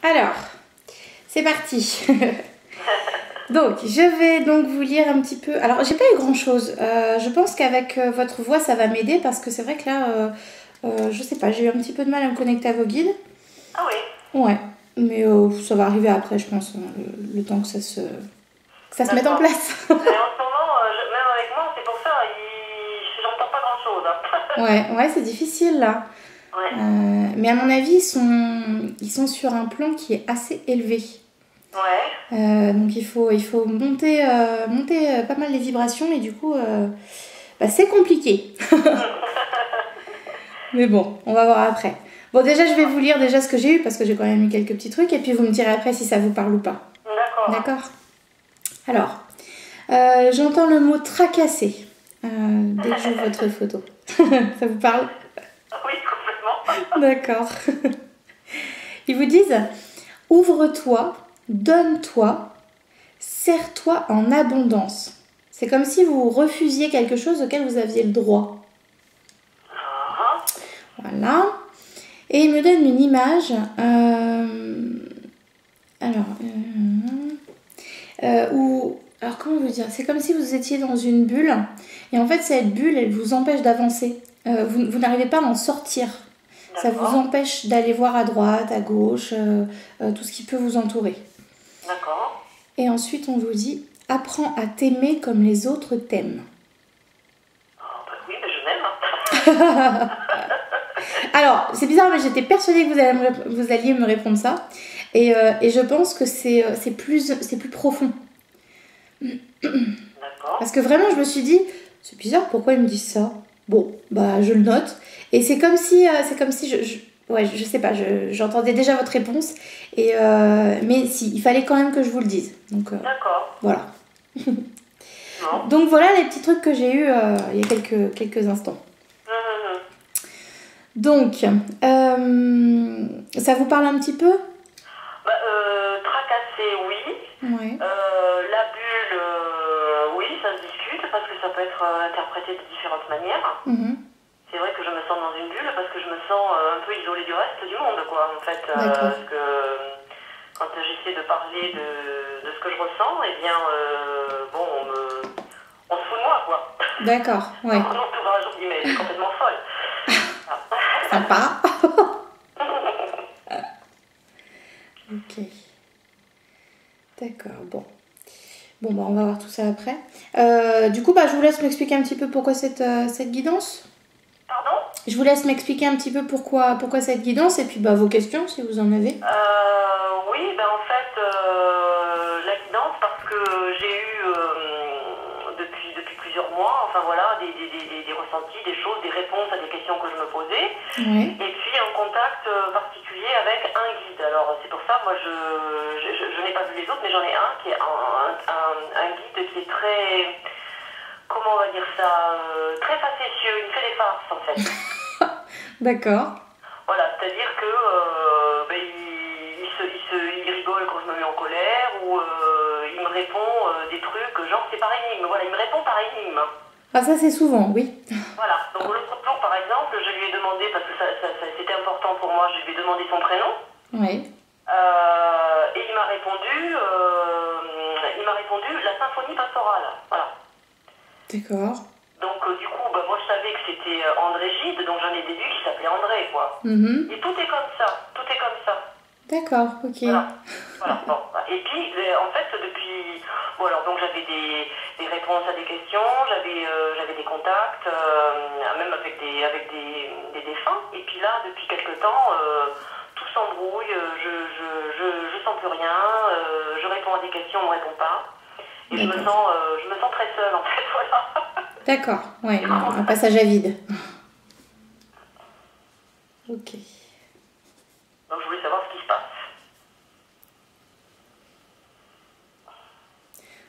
Alors, c'est parti. Donc, je vais donc vous lire un petit peu. Alors, j'ai pas eu grand-chose. Je pense qu'avec votre voix, ça va m'aider parce que c'est vrai que là, je sais pas, j'ai eu un petit peu de mal à me connecter à vos guides. Ah oui. Ouais, mais ça va arriver après, je pense, hein, le temps que ça se mette en place. Mais en ce moment, même avec moi, c'est pour ça, j'entends pas grand-chose. Hein. Ouais, c'est difficile là. Ouais. Mais à mon avis, ils sont sur un plan qui est assez élevé. Ouais. Donc il faut monter pas mal les vibrations et du coup, c'est compliqué. Mais bon, on va voir après. Bon, déjà, je vais vous lire déjà ce que j'ai eu parce que j'ai quand même eu quelques petits trucs et puis vous me direz après si ça vous parle ou pas. D'accord. Alors, j'entends le mot tracassé dès que j'ouvre votre photo. Ça vous parle? Oui, complètement. D'accord. Ils vous disent ouvre-toi, donne-toi, serre-toi en abondance. C'est comme si vous refusiez quelque chose auquel vous aviez le droit. Voilà. Et il me donne une image. Alors, comment vous dire? C'est comme si vous étiez dans une bulle. Et en fait, cette bulle, elle vous empêche d'avancer. Vous n'arrivez pas à en sortir. Ça vous empêche d'aller voir à droite, à gauche, tout ce qui peut vous entourer. D'accord. Et ensuite, on vous dit apprends à t'aimer comme les autres t'aiment. Oui, mais je m'aime. Alors, c'est bizarre, mais j'étais persuadée que vous alliez me répondre ça. Et je pense que c'est plus profond. D'accord. Parce que vraiment, je me suis dit, c'est bizarre, pourquoi ils me disent ça? Bon, je le note. Et c'est comme si je sais pas, j'entendais déjà votre réponse. Mais si, il fallait quand même que je vous le dise. Donc, d'accord. Voilà. Non. Donc voilà les petits trucs que j'ai eu il y a quelques instants. Donc, ça vous parle un petit peu? Tracassé, oui. Ouais. La bulle, oui, ça se discute parce que ça peut être interprété de différentes manières. C'est vrai que je me sens dans une bulle parce que je me sens un peu isolée du reste du monde, quoi, en fait. Parce que quand j'essaie de parler de ce que je ressens, eh bien, on se fout de moi, quoi. D'accord, ouais. Mon entourage, on dit, mais elle est complètement folle. Sympa. Ok. D'accord, bon. Bon, on va voir tout ça après. Du coup, je vous laisse m'expliquer un petit peu pourquoi cette guidance. Pardon? Je vous laisse m'expliquer un petit peu pourquoi cette guidance et puis vos questions si vous en avez. Oui, en fait, la guidance parce que j'ai eu depuis plusieurs mois, enfin voilà, des ressentis, des choses, des réponses à des questions que je me posais. Ouais. Et puis un contact particulier avec un guide. Alors c'est pour ça, moi je n'ai pas vu les autres, mais j'en ai un qui est un guide qui est très, comment on va dire ça, très facétieux, il me fait des farces en fait. D'accord. Voilà, c'est-à-dire que il rigole quand je me mets en colère ou il me répond des trucs, genre c'est par énigme. Voilà, il me répond par énigme. Ah, ça c'est souvent, oui. Voilà, donc l'autre jour par exemple, je lui ai demandé, parce que c'était important pour moi, je lui ai demandé son prénom. Oui. Et il m'a répondu la symphonie pastorale. Voilà. D'accord. Donc du coup, moi je savais que c'était André Gide, donc j'en ai déduit qu'il s'appelait André, quoi. Et tout est comme ça, D'accord, ok. Voilà, bon. Et puis, en fait, depuis... Bon, alors, donc j'avais des réponses à des questions, j'avais des contacts, même avec des défunts. Et puis là, depuis quelque temps, tout s'embrouille, je sens plus rien, je réponds à des questions, on me répond pas. Et je me sens très seule, en fait, voilà. D'accord, ouais, un passage à vide. Ok. Donc je voulais savoir ce qui se passe.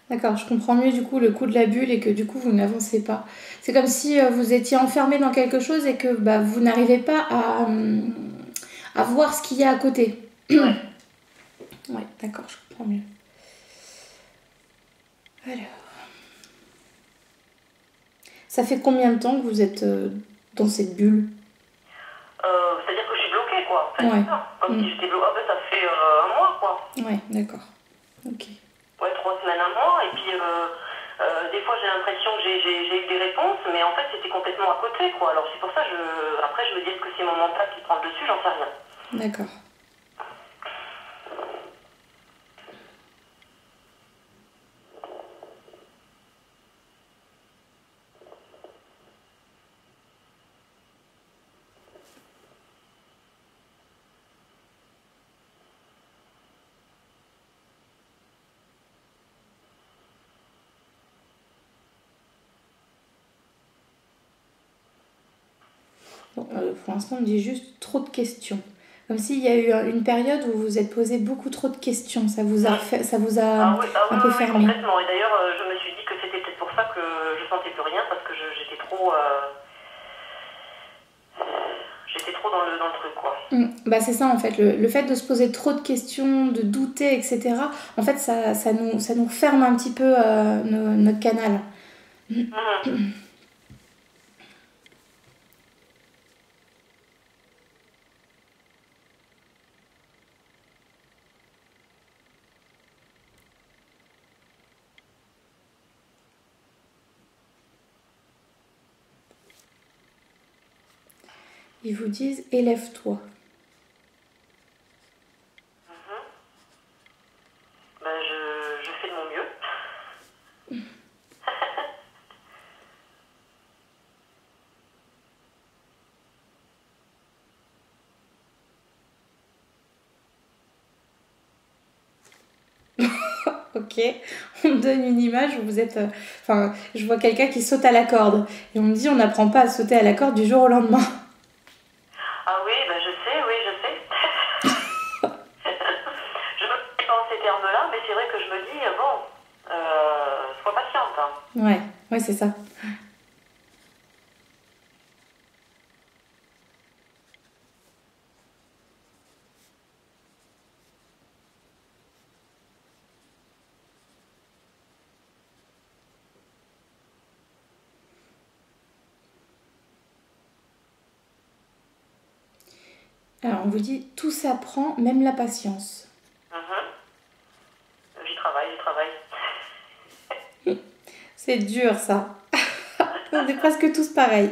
D'accord, je comprends mieux du coup le coup de la bulle et que du coup vous n'avancez pas. C'est comme si vous étiez enfermé dans quelque chose et que vous n'arrivez pas à voir ce qu'il y a à côté. Ouais, d'accord, je comprends mieux. Alors. Ça fait combien de temps que vous êtes dans cette bulle? C'est-à-dire que je suis bloquée, quoi. En fait, ouais. Comme si j'étais bloquée. Ça fait un quoi. Ouais, d'accord. Ok. Ouais, 3 semaines, un mois, et puis des fois j'ai l'impression que j'ai eu des réponses, mais en fait c'était complètement à côté, quoi. Alors c'est pour ça, après je me dis, est-ce que c'est mon mental qui prend le dessus, j'en sais rien. D'accord. Bon, pour l'instant, on me dit juste trop de questions. Comme s'il y a eu une période où vous vous êtes posé beaucoup trop de questions. Ça vous a, ça vous a Ah oui, un peu fermé. complètement. Et d'ailleurs, je me suis dit que c'était peut-être pour ça que je sentais plus rien, parce que j'étais trop... j'étais trop dans le truc, quoi. Bah c'est ça en fait, le fait de se poser trop de questions, de douter, etc. En fait, ça nous ferme un petit peu notre canal. Ils vous disent élève-toi. Ben, je fais de mon mieux. Ok, on me donne une image où vous êtes... Enfin, je vois quelqu'un qui saute à la corde. Et on me dit on n'apprend pas à sauter à la corde du jour au lendemain. Ah oui, ben je sais, oui, je sais. Je ne me pas en ces termes-là, mais c'est vrai que je me dis, bon, sois patiente. Hein. Ouais, c'est ça. Alors, on vous dit tout s'apprend, même la patience. J'y travaille, C'est dur ça. On est presque tous pareils.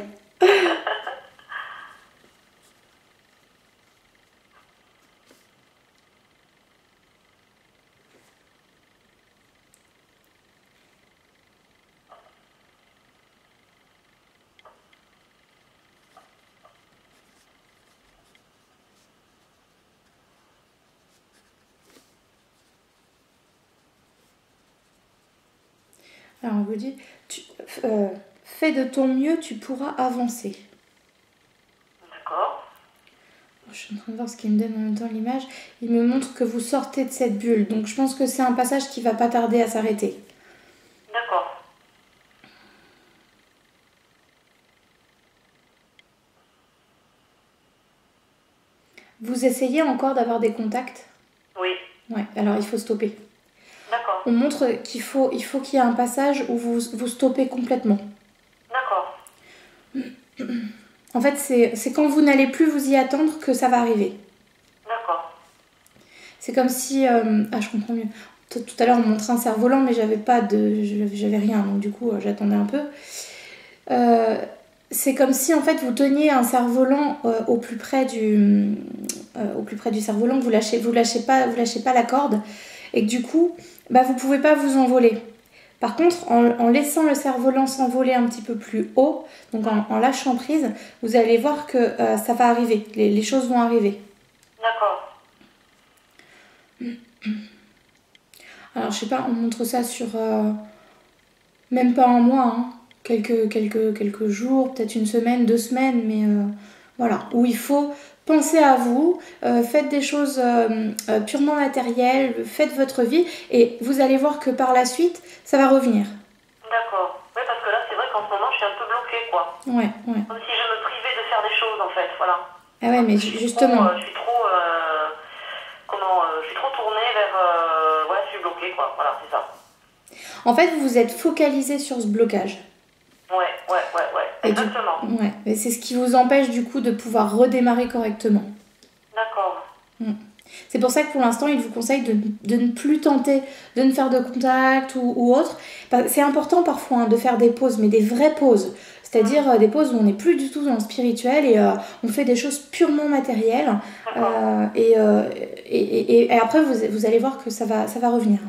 Alors, on vous dit, fais de ton mieux, tu pourras avancer. D'accord. Je suis en train de voir ce qu'il me donne en même temps l'image. Il me montre que vous sortez de cette bulle. Donc, je pense que c'est un passage qui va pas tarder à s'arrêter. D'accord. Vous essayez encore d'avoir des contacts? Oui. Ouais, alors il faut stopper. D'accord. On montre qu'il faut qu'il y ait un passage où vous stoppez complètement. D'accord. En fait, c'est quand vous n'allez plus vous y attendre que ça va arriver. D'accord. C'est comme si... je comprends mieux. Tout à l'heure, on montrait un cerf-volant, mais j'avais rien. Donc du coup, j'attendais un peu. C'est comme si, en fait, vous teniez un cerf-volant au plus près du cerf-volant, que vous lâchez pas la corde. Et que du coup, vous pouvez pas vous envoler. Par contre, en laissant le cerf-volant s'envoler un petit peu plus haut, donc en lâchant prise, vous allez voir que ça va arriver, les choses vont arriver. D'accord. Alors, je sais pas, on montre ça sur même pas un mois, hein. Quelques jours, peut-être une semaine, 2 semaines, mais voilà, où il faut penser à vous, faites des choses purement matérielles, faites votre vie, et vous allez voir que par la suite, ça va revenir. D'accord. Oui, parce que là, c'est vrai qu'en ce moment, je suis un peu bloquée, quoi. Ouais. Comme si je me privais de faire des choses, en fait, voilà. Ah ouais, mais justement. Je suis trop tournée vers... je suis bloquée, quoi. Voilà, c'est ça. En fait, vous vous êtes focalisé sur ce blocage. Ouais. Exactement. Ouais, mais c'est ce qui vous empêche du coup de pouvoir redémarrer correctement. D'accord. C'est pour ça que pour l'instant, il vous conseille de ne plus tenter de ne faire de contact ou autre. C'est important parfois hein, de faire des pauses, mais des vraies pauses. C'est-à-dire des pauses où on n'est plus du tout dans le spirituel et on fait des choses purement matérielles. Et après, vous allez voir que ça va revenir.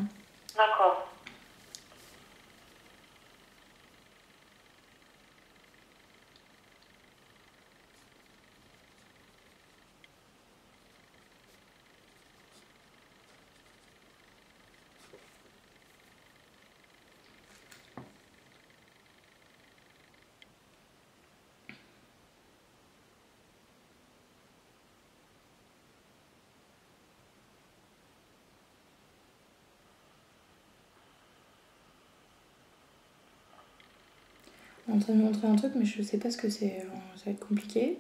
D'accord. Je suis en train de montrer un truc, mais je sais pas ce que c'est. Ça va être compliqué.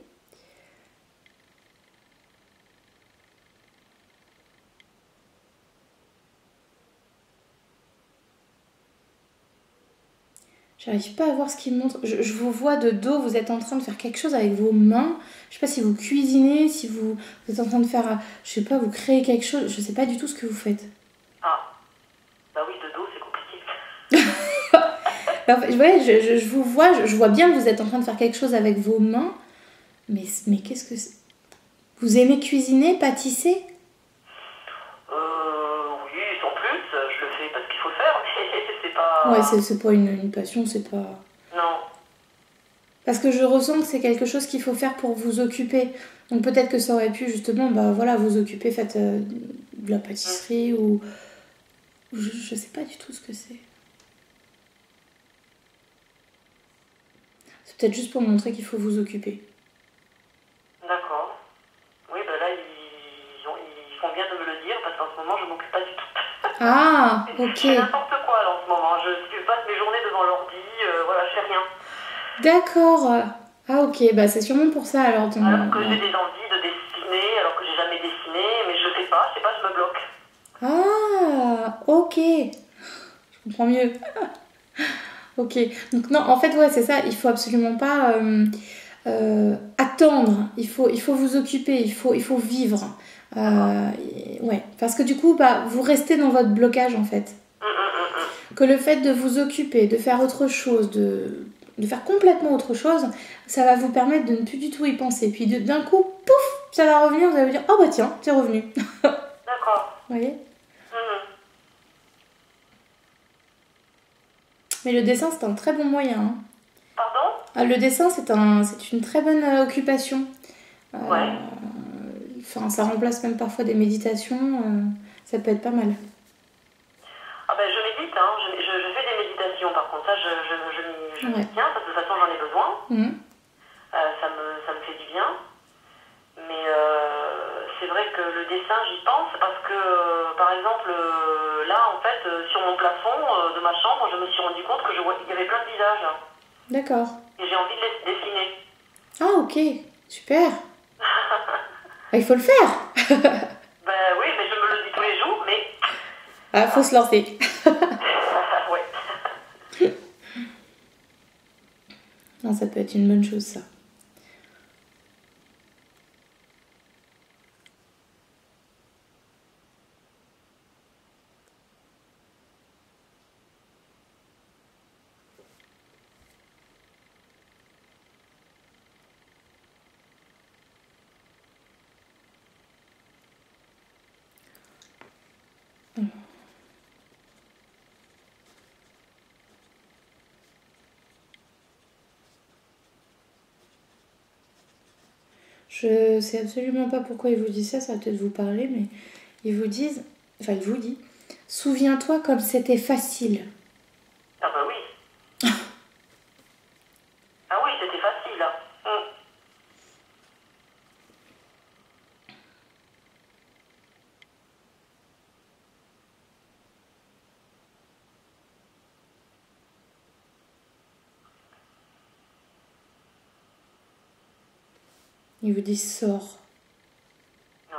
J'arrive pas à voir ce qu'il montre. Je vous vois de dos, vous êtes en train de faire quelque chose avec vos mains. Je sais pas si vous cuisinez, si vous êtes en train de faire, je sais pas, vous créez quelque chose. Je sais pas du tout ce que vous faites. Ah, bah oui, de dos, c'est compliqué. Ouais, je vous vois, je vois bien que vous êtes en train de faire quelque chose avec vos mains. Mais qu'est-ce que c'est? Vous aimez cuisiner, pâtisser? Oui, sans plus, je le fais parce qu'il faut le faire, mais c'est pas... Ouais, c'est pas une passion, c'est pas... Non. Parce que je ressens que c'est quelque chose qu'il faut faire pour vous occuper. Donc peut-être que ça aurait pu justement, bah voilà, vous occuper, faites de la pâtisserie ou... Je sais pas du tout ce que c'est. C'est peut-être juste pour montrer qu'il faut vous occuper. D'accord. Oui, bah là, ils font bien de me le dire parce qu'en ce moment, je m'occupe pas du tout. Ah, ok. Je fais n'importe quoi là, en ce moment. Je passe mes journées devant l'ordi, voilà, je fais rien. D'accord. Ah ok, bah c'est sûrement pour ça alors. Alors que j'ai des envies de dessiner, alors que j'ai jamais dessiné, mais je le fais pas, je sais pas, je me bloque. Ah, ok. Je comprends mieux. Ok. Donc non, en fait, ouais, c'est ça. Il faut absolument pas attendre. Il faut vous occuper. Il faut vivre. Ouais. Parce que du coup, bah, vous restez dans votre blocage en fait. Que le fait de vous occuper, de faire autre chose, de faire complètement autre chose, ça va vous permettre de ne plus du tout y penser. Puis d'un coup, pouf, ça va revenir, vous allez vous dire, oh bah tiens, c'est revenu. D'accord. Vous voyez? Mais le dessin, c'est un très bon moyen. Hein. Pardon? Le dessin, c'est une très bonne occupation. Ouais. Enfin, ça remplace même parfois des méditations. Ça peut être pas mal. Ah ben je médite, hein. Je fais des méditations par contre, ça je m'y tiens parce que de toute façon j'en ai besoin. Ça me fait du bien. Mais c'est vrai que le dessin j'y pense parce que par exemple là en fait sur mon plafond de ma chambre je me suis rendu compte qu'il y avait plein de visages. D'accord. Et j'ai envie de les dessiner. Ah ok, super. Il faut le faire. Ben oui, mais je me le dis tous les jours, mais... Ah, faut se lancer. Ouais. Non, ça peut être une bonne chose, ça. Je sais absolument pas pourquoi ils vous disent ça, ça va peut-être vous parler, mais ils vous disent, enfin il vous dit, souviens-toi comme c'était facile. Ah bah oui. Ah oui, c'était facile. Hein. Ils vous disent sors. Ouais.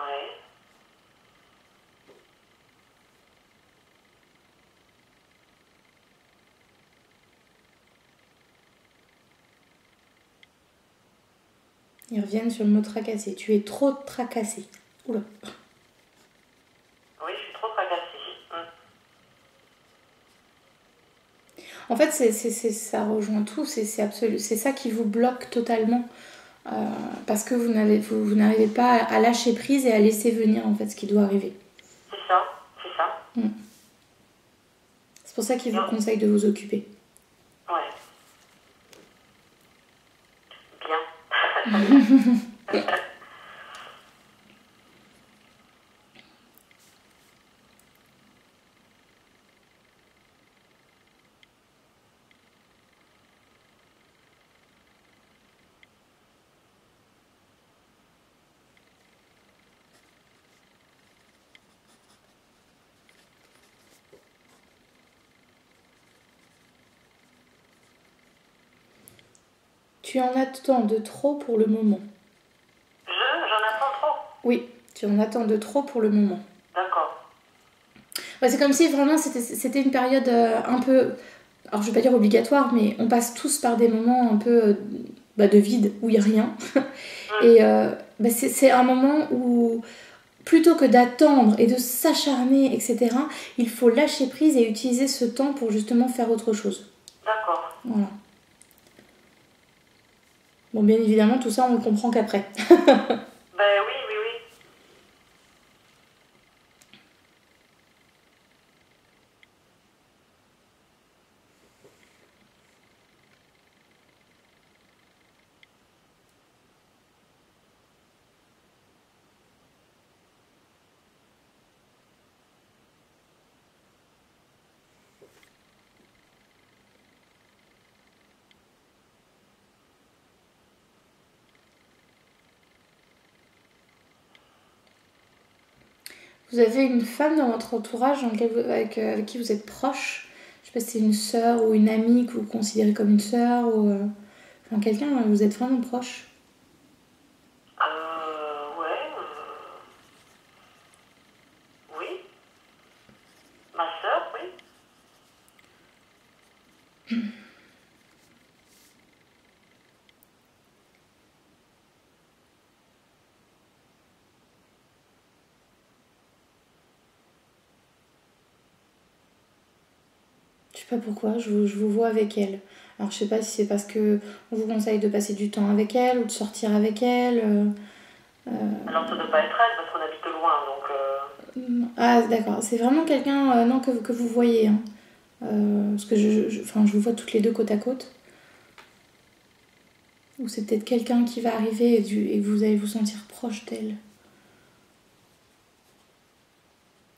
Ils reviennent sur le mot tracasser. Tu es trop tracassé. Oula. Oui, je suis trop tracassée. En fait, ça rejoint tout, c'est ça qui vous bloque totalement. Parce que vous n'arrivez pas à lâcher prise et à laisser venir en fait ce qui doit arriver. C'est ça, c'est ça. C'est pour ça qu'il vous conseille de vous occuper. Ouais. Bien. Tu en attends de trop pour le moment. J'en attends trop. Oui, tu en attends de trop pour le moment. D'accord. Ouais, c'est comme si vraiment c'était une période un peu, alors je vais pas dire obligatoire, mais on passe tous par des moments un peu de vide où il n'y a rien. Et c'est un moment où plutôt que d'attendre et de s'acharner, etc., il faut lâcher prise et utiliser ce temps pour justement faire autre chose. D'accord. Voilà. Bon, bien évidemment, tout ça, on le comprend qu'après. Ben oui, oui, oui. Vous avez une femme dans votre entourage avec qui vous êtes proche. Je sais pas si c'est une sœur ou une amie que vous considérez comme une sœur ou enfin quelqu'un, vous êtes vraiment proche. Ouais. Oui. Ma sœur, oui. Je sais pas pourquoi, je vous vois avec elle. Alors je sais pas si c'est parce que on vous conseille de passer du temps avec elle ou de sortir avec elle. Alors ça ne doit pas être elle parce qu'on habite loin, donc... Ah d'accord, c'est vraiment quelqu'un non, que vous voyez. Hein. Parce que je vous vois toutes les deux côte à côte. Ou c'est peut-être quelqu'un qui va arriver et vous allez vous sentir proche d'elle.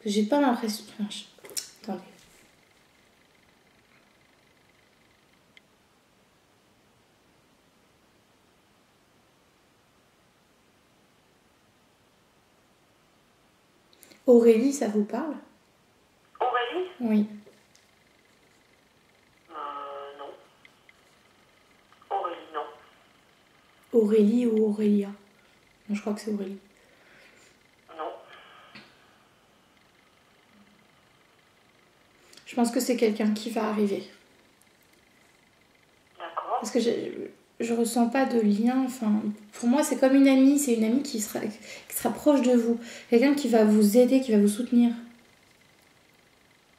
J'ai pas l'impression... Enfin, attendez. Aurélie, ça vous parle? Aurélie? Oui. Non. Aurélie, non. Aurélie ou Aurélia? Non, je crois que c'est Aurélie. Non. Je pense que c'est quelqu'un qui va arriver. D'accord. Parce que je ressens pas de lien. Enfin, pour moi, c'est comme une amie. C'est une amie qui sera proche de vous. Quelqu'un qui va vous aider, qui va vous soutenir.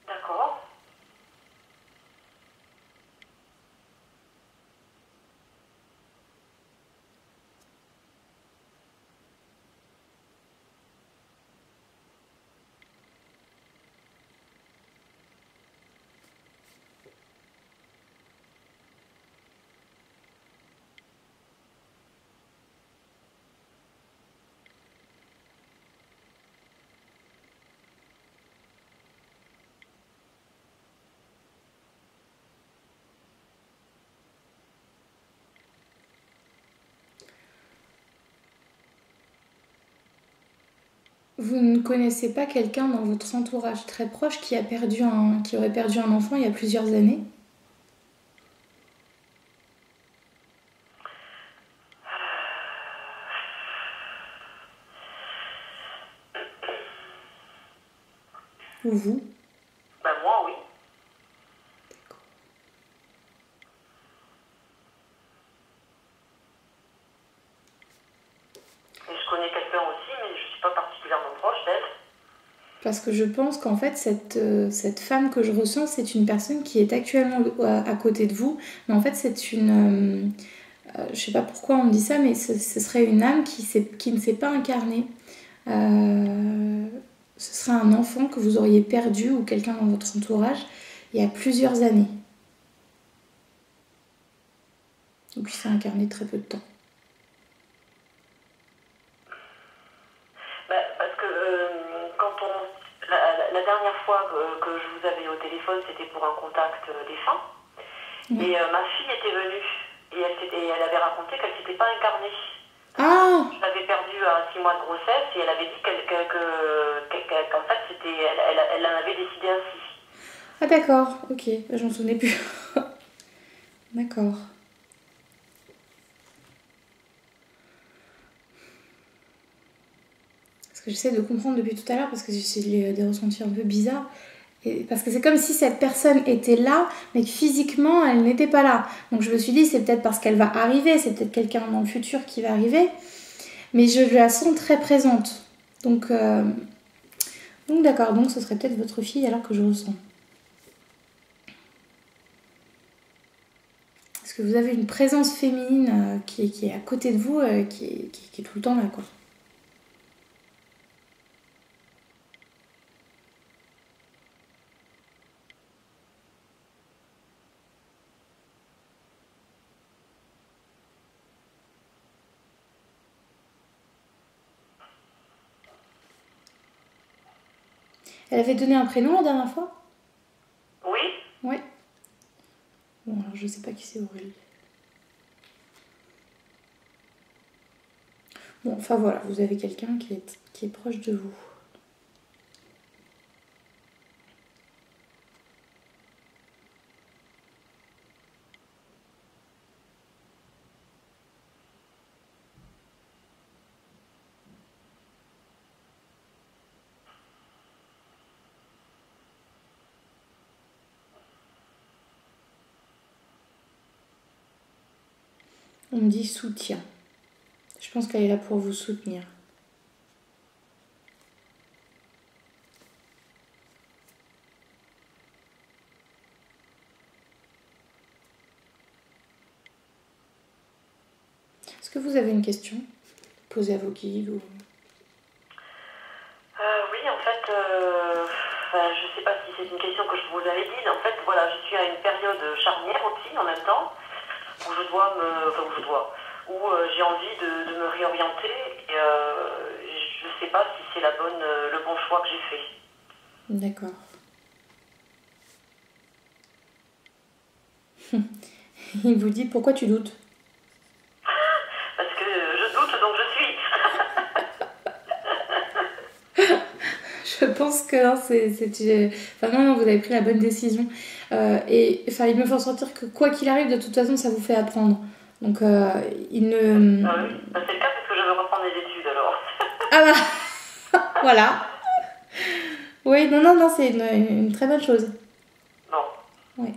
D'accord. Vous ne connaissez pas quelqu'un dans votre entourage très proche qui aurait perdu un enfant il y a plusieurs années? Ou vous? Ben moi, oui. Et je connais quelqu'un aussi, mais je suis pas particulièrement proche d'elle. Parce que je pense qu'en fait, cette femme que je ressens, c'est une personne qui est actuellement à côté de vous. Mais en fait, c'est une... je sais pas pourquoi on me dit ça, mais ce serait une âme qui ne s'est pas incarnée. Ce serait un enfant que vous auriez perdu ou quelqu'un dans votre entourage il y a plusieurs années. Ou qui s'est incarné très peu de temps. Parce que la dernière fois que je vous avais au téléphone, c'était pour un contact défunt. Et ma fille était venue et elle avait raconté qu'elle ne s'était pas incarnée. Ah, Je l'avais perdue à 6 mois de grossesse et elle avait dit qu'en fait elle en avait décidé ainsi. ah d'accord, ok, j'en souvenais plus. D'accord. Parce que j'essaie de comprendre depuis tout à l'heure parce que j'ai des ressentis un peu bizarres. Et parce que c'est comme si cette personne était là, mais que physiquement, elle n'était pas là. Donc je me suis dit, c'est peut-être parce qu'elle va arriver, c'est peut-être quelqu'un dans le futur qui va arriver. Mais je la sens très présente. Donc d'accord, donc ce serait peut-être votre fille alors que je ressens. Parce que vous avez une présence féminine qui est à côté de vous, qui est tout le temps là, quoi. Elle avait donné un prénom la dernière fois? Oui. Ouais. Bon, alors je sais pas qui c'est Aurélie. Bon, enfin voilà, vous avez quelqu'un qui est proche de vous. On me dit soutien. Je pense qu'elle est là pour vous soutenir. Est-ce que vous avez une question posée à vos guides ou... Oui, en fait, je ne sais pas si c'est une question que je vous avais dit. En fait, voilà, je suis à une période charnière aussi en même temps où où j'ai envie de me réorienter et je ne sais pas si c'est le bon choix que j'ai fait. D'accord. Il vous dit pourquoi tu doutes? Parce que je doute, donc je suis. Je pense que non, enfin, non, vous avez pris la bonne décision. Et enfin, il me faut sentir que quoi qu'il arrive, de toute façon, ça vous fait apprendre. Donc, il ne... Oui, c'est le cas parce que je veux reprendre les études alors. Ah bah voilà. Oui, non, c'est une très bonne chose. Bon. Oui.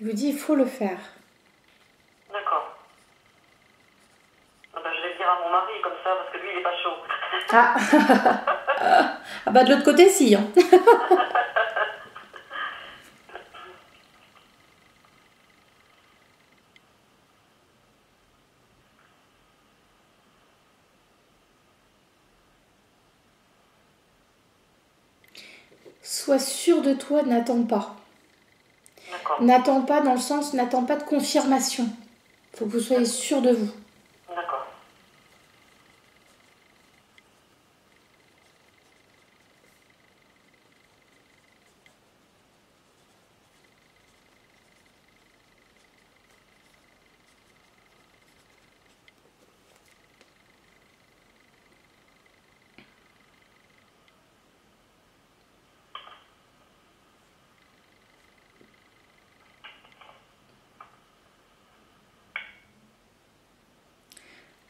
Il vous dit il faut le faire. D'accord. Ah ben, je vais le dire à mon mari comme ça parce que lui il est pas chaud. Ah, ah bah de l'autre côté si. Hein. Sois sûr de toi, n'attends pas. N'attends pas dans le sens, n'attends pas de confirmation. Il faut que vous soyez sûr de vous. D'accord.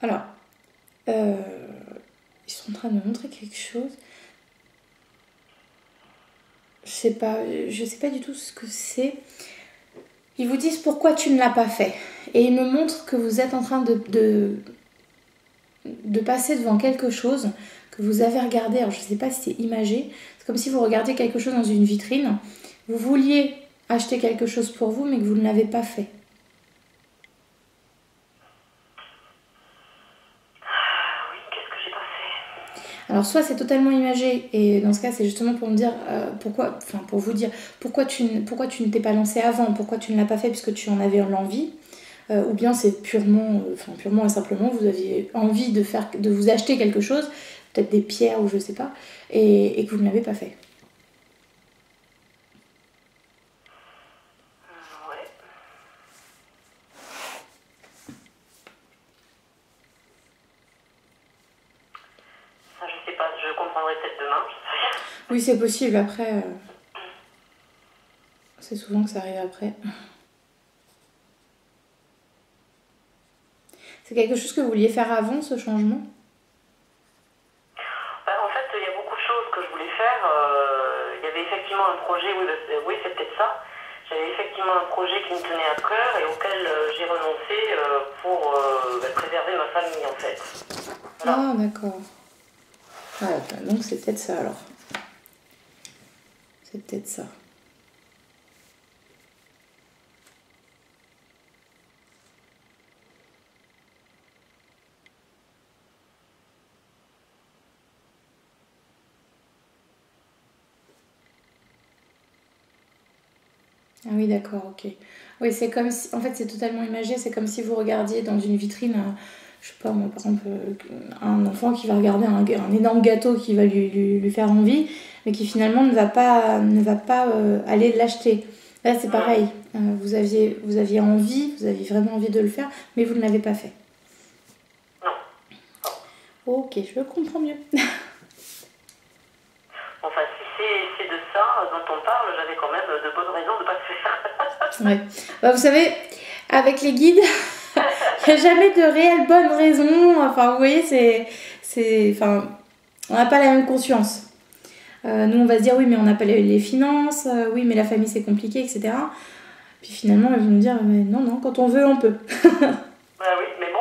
Alors, ils sont en train de me montrer quelque chose. Je sais pas du tout ce que c'est. Ils vous disent pourquoi tu ne l'as pas fait. Et ils me montrent que vous êtes en train de passer devant quelque chose que vous avez regardé. Alors je sais pas si c'est imagé. C'est comme si vous regardiez quelque chose dans une vitrine. Vous vouliez acheter quelque chose pour vous, mais que vous ne l'avez pas fait. Oui, qu'est-ce que j'ai pas fait? Alors soit c'est totalement imagé, et dans ce cas c'est justement pour me dire pour vous dire pourquoi tu ne t'es pas lancé avant, pourquoi tu ne l'as pas fait puisque tu en avais l'envie, ou bien c'est purement et simplement vous aviez envie de vous acheter quelque chose, peut-être des pierres ou je sais pas, et que vous ne l'avez pas fait. Ouais. Ça, je sais pas, je comprendrai peut-être demain, je sais rien. Oui, c'est possible, après c'est souvent que ça arrive après. C'est quelque chose que vous vouliez faire avant, ce changement? En fait, il y a beaucoup de choses que je voulais faire. Il y avait effectivement un projet, oui, c'est peut-être ça. J'avais effectivement un projet qui me tenait à cœur et auquel j'ai renoncé pour préserver ma famille, en fait. Voilà. Ah, d'accord. Ouais, donc c'est peut-être ça alors. C'est peut-être ça. Ah oui, d'accord, ok. Oui, c'est comme si, en fait, c'est totalement imagé. C'est comme si vous regardiez dans une vitrine, je sais pas moi, par exemple, un enfant qui va regarder un énorme gâteau qui va lui faire envie, mais qui finalement ne va pas aller l'acheter. Là, c'est pareil. Vous aviez envie, vous aviez vraiment envie de le faire, mais vous ne l'avez pas fait. Non. Ok, je comprends mieux. Enfin, si c'est de ça dont on parle, j'avais quand même de bonnes raisons de ne pas le faire. Ouais. Bah, vous savez, avec les guides, il n'y a jamais de réelle bonne raison. Enfin, vous voyez, enfin, on n'a pas la même conscience. Nous, on va se dire, oui, mais on n'a pas les finances, oui, mais la famille, c'est compliqué, etc. Puis finalement, elles vont nous dire, mais non, non, quand on veut, on peut. Bah oui, mais bon.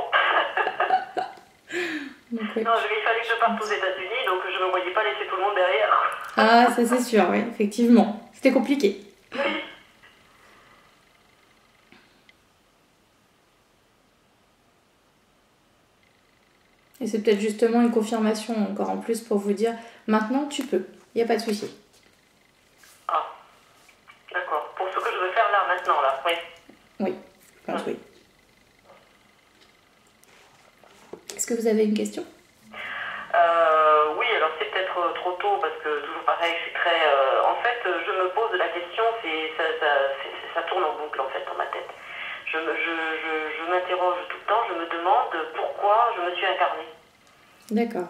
Donc, oui. Non, il fallait que je parte aux États-Unis, donc je ne me voyais pas laisser tout le monde derrière. Ah, ça c'est sûr, oui, effectivement. C'était compliqué. Oui. Et c'est peut-être justement une confirmation encore en plus pour vous dire, maintenant, tu peux. Il n'y a pas de souci. Ah, d'accord. Pour ce que je veux faire là, maintenant, là, oui. Oui, je pense oui. Est-ce que vous avez une question? Oui, alors c'est peut-être trop tôt parce que toujours pareil, je suis très. En fait, je me pose la question, ça tourne en boucle en fait dans ma tête. Je m'interroge tout le temps, je me demande pourquoi je me suis incarnée. D'accord.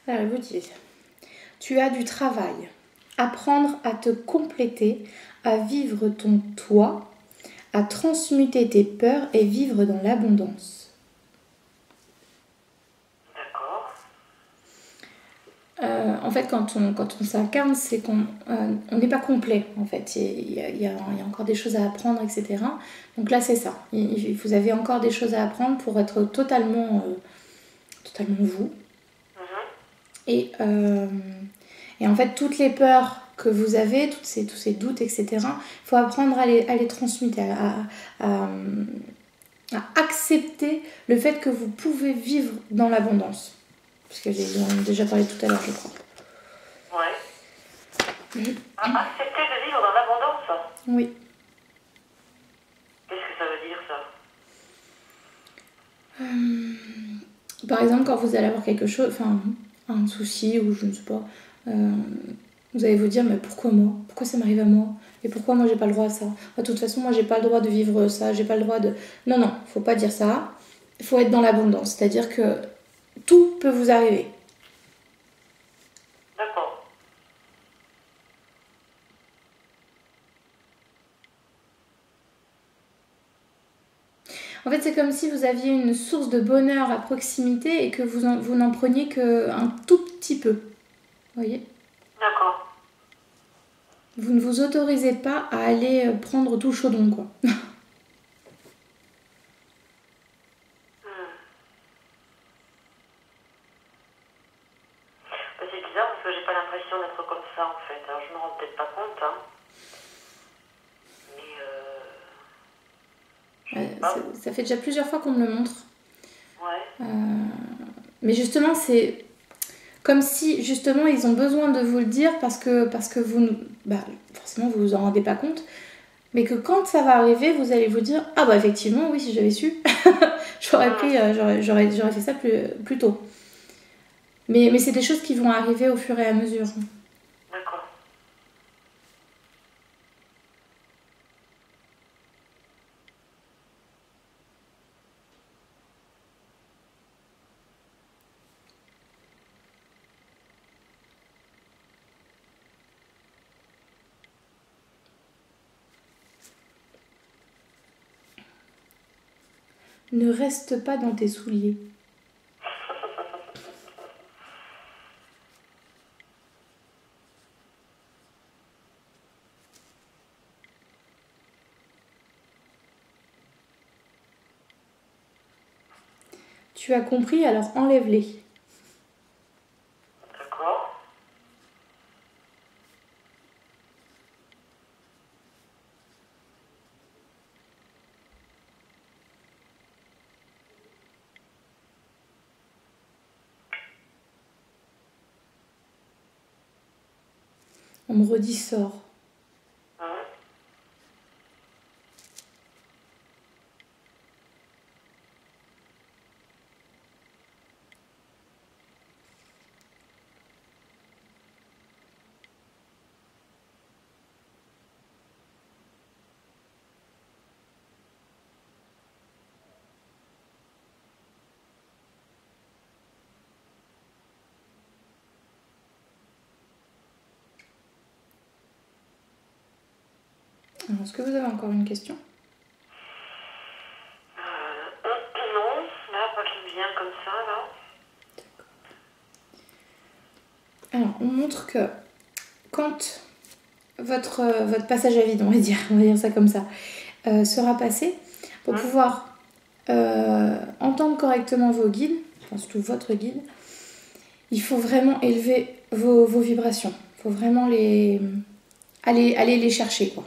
Alors, vous dites, tu as du travail, apprendre à te compléter, à vivre ton toi, à transmuter tes peurs et vivre dans l'abondance. en fait, quand on s'incarne, c'est qu'on on n'est pas complet, en fait. Il y a encore des choses à apprendre, etc. Donc là, c'est ça. Vous avez encore des choses à apprendre pour être totalement vous. Et en fait, toutes les peurs que vous avez, tous ces doutes, etc., il faut apprendre à les transmuter, à accepter le fait que vous pouvez vivre dans l'abondance. Parce que j'en ai déjà parlé tout à l'heure, je crois. Ouais. Accepter de vivre dans l'abondance. Oui. Qu'est-ce que ça veut dire, ça? Par exemple, quand vous allez avoir quelque chose, enfin, un souci ou je ne sais pas, vous allez vous dire, mais pourquoi moi? Pourquoi ça m'arrive à moi? Et pourquoi moi j'ai pas le droit à ça? De toute façon, moi j'ai pas le droit de vivre ça, j'ai pas le droit de... Non, faut pas dire ça. Il faut être dans l'abondance, c'est-à-dire que tout peut vous arriver. D'accord. En fait, c'est comme si vous aviez une source de bonheur à proximité et que vous n'en preniez qu'un tout petit peu. Vous voyez? D'accord. Vous ne vous autorisez pas à aller prendre tout le chaudron, quoi. C'est bizarre parce que j'ai pas l'impression d'être comme ça, en fait. Alors, je me rends peut-être pas compte, hein. Mais Ça fait déjà plusieurs fois qu'on me le montre. Ouais. Mais justement, c'est comme si justement ils ont besoin de vous le dire parce que vous, forcément vous vous en rendez pas compte, mais que quand ça va arriver, vous allez vous dire ah bah effectivement oui, si j'avais su, j'aurais fait ça plus tôt. Mais c'est des choses qui vont arriver au fur et à mesure. D'accord. Ne reste pas dans tes souliers. Tu as compris, alors enlève-les. D'accord. On me redit sors. Alors, est-ce que vous avez encore une question? Non, là, pas qui vient comme ça, là. Alors, on montre que quand votre passage à vide, on va dire ça comme ça, sera passé, pour pouvoir entendre correctement vos guides, enfin surtout votre guide, il faut vraiment élever vos vibrations. Il faut vraiment aller les chercher, quoi.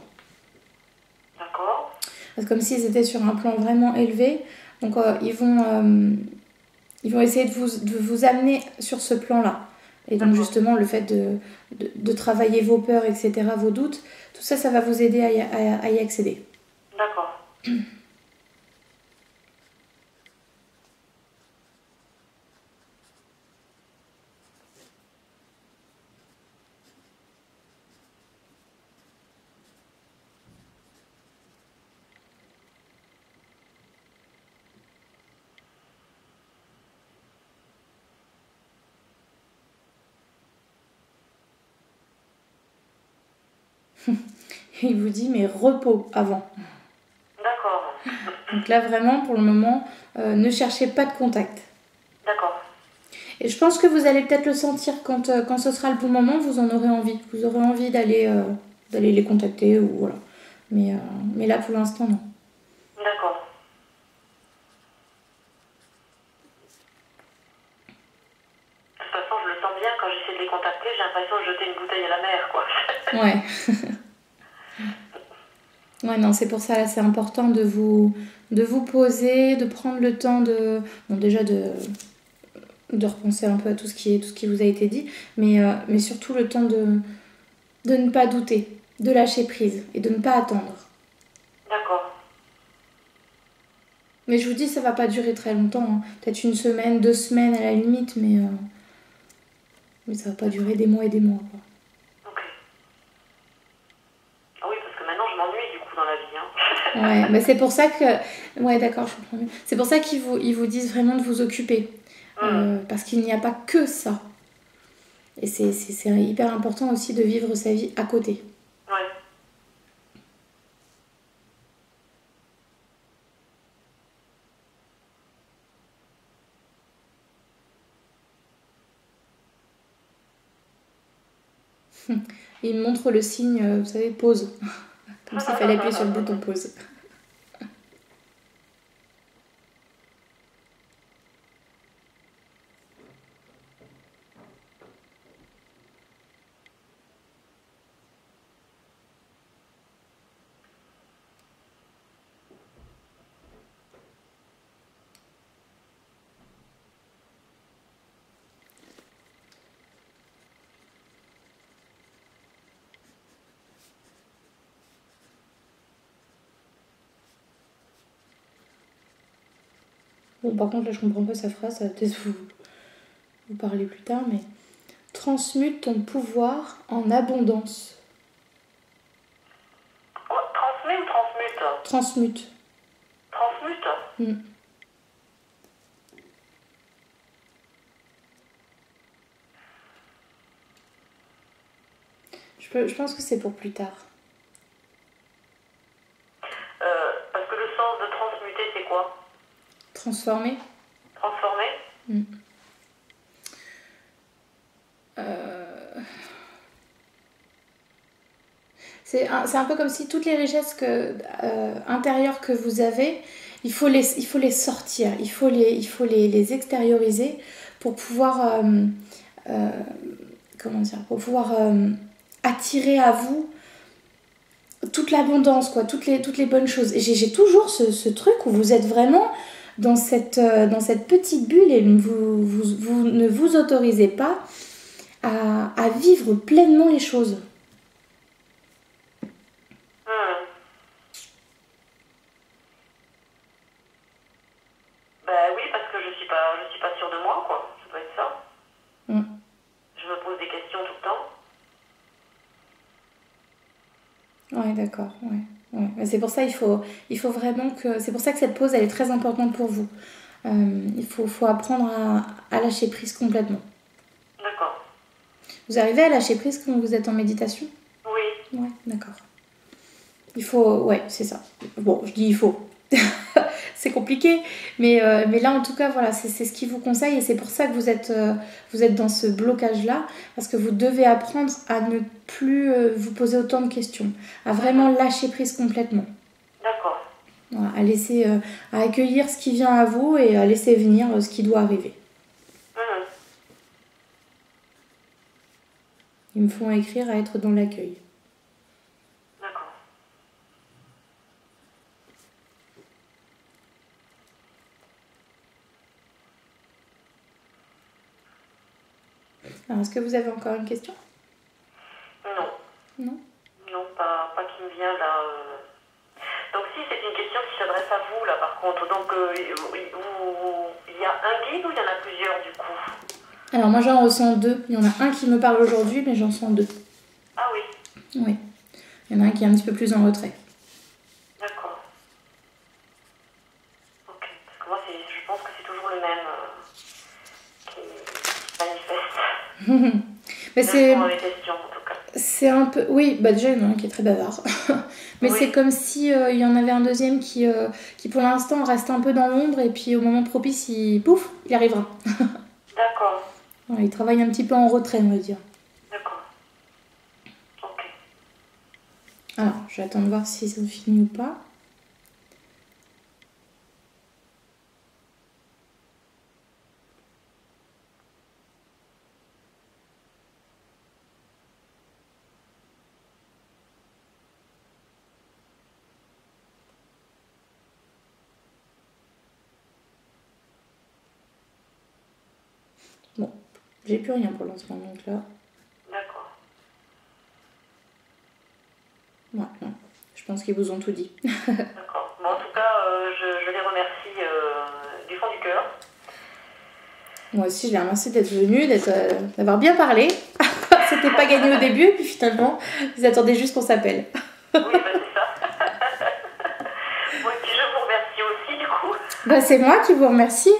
D'accord. C'est comme s'ils étaient sur un plan vraiment élevé. Donc ils vont essayer de vous amener sur ce plan-là. Et donc justement, le fait de travailler vos peurs, etc., vos doutes, tout ça, ça va vous aider à y accéder. D'accord. Il vous dit, mais repos avant. D'accord. Donc là, vraiment, pour le moment, ne cherchez pas de contact. D'accord. Et je pense que vous allez peut-être le sentir quand ce sera le bon moment, vous en aurez envie. Vous aurez envie d'aller les contacter ou voilà. Mais là, pour l'instant, non. D'accord. De toute façon, je le sens bien, quand j'essaie de les contacter, j'ai l'impression de jeter une bouteille à la mer, quoi. Ouais. Ouais, non, c'est pour ça, là, c'est important de vous poser, de prendre le temps bon, déjà de repenser un peu à tout ce qui vous a été dit, mais surtout le temps de ne pas douter, de lâcher prise et de ne pas attendre. D'accord. Mais je vous dis, ça va pas durer très longtemps, hein. Peut-être 1 semaine, 2 semaines à la limite, mais ça va pas durer des mois et des mois, quoi. Ok. Ah oui, parce que maintenant je m'ennuie du coup dans la vie, hein. Ouais, mais c'est pour ça que... Ouais, d'accord, je comprends mieux. C'est pour ça qu'ils vous disent vraiment de vous occuper. Parce qu'il n'y a pas que ça. Et c'est hyper important aussi de vivre sa vie à côté. Ouais. Il me montre le signe, vous savez, pause. Comme s'il fallait appuyer sur le bouton pause. Bon, par contre, là, je comprends pas sa phrase, ça va peut-être vous parler plus tard, mais... Transmute ton pouvoir en abondance. Quoi? Transmet ou transmute? Transmute. Transmute? Je pense que c'est pour plus tard. Parce que le sens de transmuter, c'est quoi? Transformer. Transformer? C'est un peu comme si toutes les richesses intérieures que vous avez, il faut les sortir, il faut les extérioriser pour pouvoir, comment dire, pour pouvoir attirer à vous toute l'abondance, quoi, toutes les bonnes choses. Et j'ai toujours ce truc où vous êtes vraiment dans cette petite bulle et vous ne vous autorisez pas à vivre pleinement les choses. Oui, parce que je suis pas sûre de moi, quoi. Ça doit être ça. Je me pose des questions tout le temps. Ouais, d'accord, ouais. Mais c'est pour ça il faut vraiment que... C'est pour ça que cette pause, elle est très importante pour vous. Il faut apprendre à lâcher prise complètement. D'accord. Vous arrivez à lâcher prise quand vous êtes en méditation? Oui. Ouais, d'accord. Il faut... Ouais, c'est ça. Bon, je dis il faut. C'est compliqué, mais là en tout cas voilà, c'est ce qu'il vous conseille et c'est pour ça que vous êtes dans ce blocage là, parce que vous devez apprendre à ne plus vous poser autant de questions, à vraiment lâcher prise complètement. D'accord. Voilà, à accueillir ce qui vient à vous et à laisser venir ce qui doit arriver. Ils me font écrire à être dans l'accueil. Alors, est-ce que vous avez encore une question? Non. Non? Non, pas qui me vient là. Donc si, c'est une question qui s'adresse à vous là par contre. Donc il y a un guide ou il y en a plusieurs du coup? Alors moi j'en ressens 2. Il y en a un qui me parle aujourd'hui, mais j'en sens 2. Ah oui? Oui. Il y en a un qui est un petit peu plus en retrait. D'accord. Ok. Parce que moi, je pense que c'est toujours le même qui manifeste. Mais c'est... Pour les questions en tout cas. C'est un peu... Oui, bah déjà il y en a un qui est très bavard. Mais oui. C'est comme si il y en avait un deuxième qui pour l'instant reste un peu dans l'ombre et puis au moment propice, pouf, il arrivera. D'accord. Ouais, il travaille un petit peu en retrait, on va dire. D'accord. Ok. Alors, j'attends de voir si ça finit ou pas. Bon, j'ai plus rien pour l'instant, donc là. D'accord. Ouais, non. Je pense qu'ils vous ont tout dit. D'accord. Bon, en tout cas, je les remercie du fond du cœur. Moi aussi, je les remercie d'être venus, d'avoir bien parlé. C'était pas gagné au début, puis finalement, ils attendaient juste qu'on s'appelle. Oui, bah, c'est ça. Bon, et puis je vous remercie aussi, du coup. Bah, c'est moi qui vous remercie.